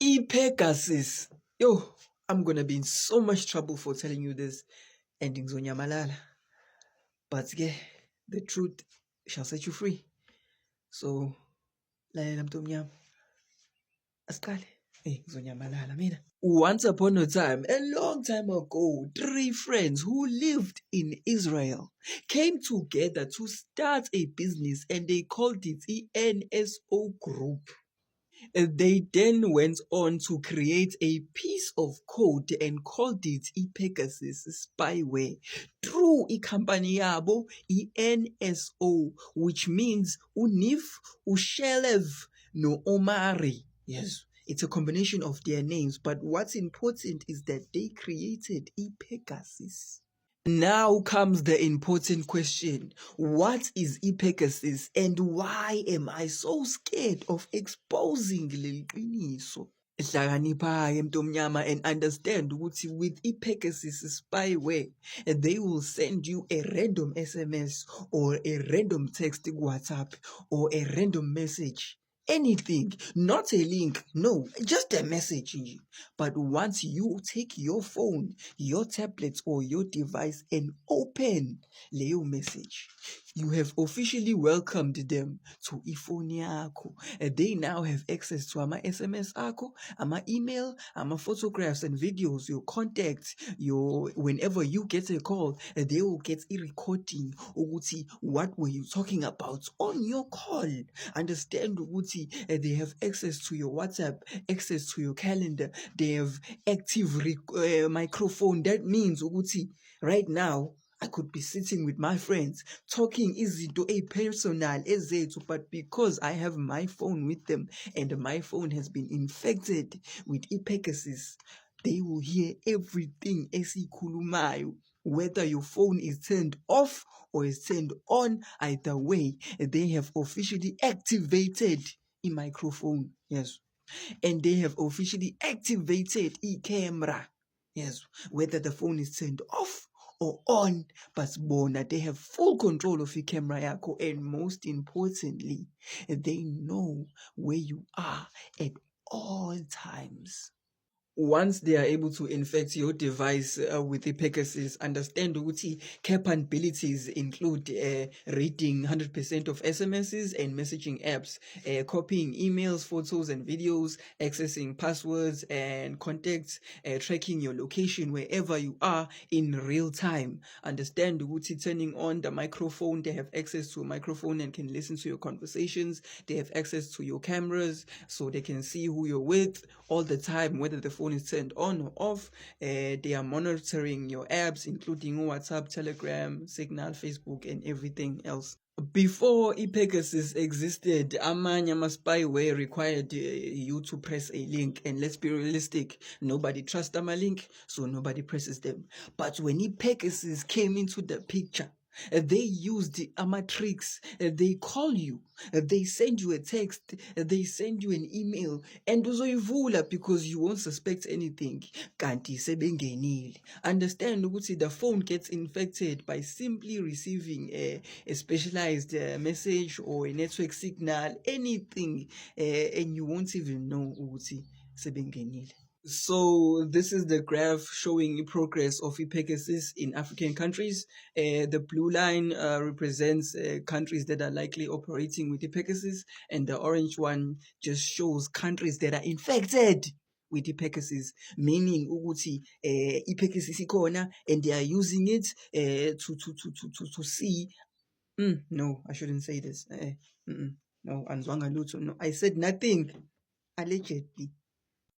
I-Pegasus. Yo, I'm gonna be in so much trouble for telling you this ending zonyamalala. But yeah, the truth shall set you free. So, lalela mntomnyama. Asiqale. Hey, zonyamalala mina. Once upon a time, a long time ago, 3 friends who lived in Israel came together to start a business and they called it the NSO Group. They then went on to create a piece of code and called it i-Pegasus spyware through i-company yabo, i-NSO, which means Univ, Ushelev, no Omari. Yes, it's a combination of their names, but what's important is that they created i-Pegasus. Now comes the important question. What is i-Pegasus and why am I so scared of exposing leli qiniso? Hlakanipha-ke mntomnyama and understand ukuthi with i-Pegasus spyware, they will send you a random SMS or a random text WhatsApp or a random message. Anything, not a link, no, just a message. But once you take your phone, your tablet or your device and open leyo message, you have officially welcomed them to ifoni yakho. They now have access to ama SMS akho, ama email, ama photographs and videos, your contacts, whenever you get a call, they will get a recording ukuthi what were you talking about on your call. Understand ukuthi they have access to your WhatsApp, access to your calendar, they have active microphone. That means ukuthi right now I could be sitting with my friends talking izinto personal ezethu, but because I have my phone with them and my phone has been infected with i-Pegasus, they will hear everything esikhulumayo. Whether your phone is turned off or is turned on, either way, they have officially activated a microphone. Yes. And they have officially activated e-camera. Yes. Whether the phone is turned off or on, but bona, they have full control of your camera yakho, and most importantly, they know where you are at all times. Once they are able to infect your device with the Pegasus, understand ukuthi capabilities include reading 100% of SMSs and messaging apps, copying emails, photos and videos, accessing passwords and contacts, tracking your location wherever you are in real time. Understand ukuthi turning on the microphone, they have access to a microphone and can listen to your conversations. They have access to your cameras so they can see who you're with all the time, whether the phone is turned on or off. They are monitoring your apps, including WhatsApp, Telegram, Signal, Facebook, and everything else. Before i-Pegasus existed, amanye ama-spyware required you to press a link, and let's be realistic, nobody trusts ama-link, so nobody presses them. But when i-Pegasus came into the picture, they used the tricks. They call you, they send you a text, they send you an email, and uzoyivula because you won't suspect anything. Kanti sebengenile. Understand ukuthi the phone gets infected by simply receiving a specialized message or a network signal, anything, and you won't even know ukuthi sebengenile. So this is the graph showing progress of i-Pegasus in African countries. The blue line represents countries that are likely operating with i-Pegasus, and the orange one just shows countries that are infected with i-Pegasus, meaning ukuthi i-Pegasus ikhona and they are using it to see. No, I shouldn't say this. No, anzwanga lutho. No, I said nothing. Allegedly.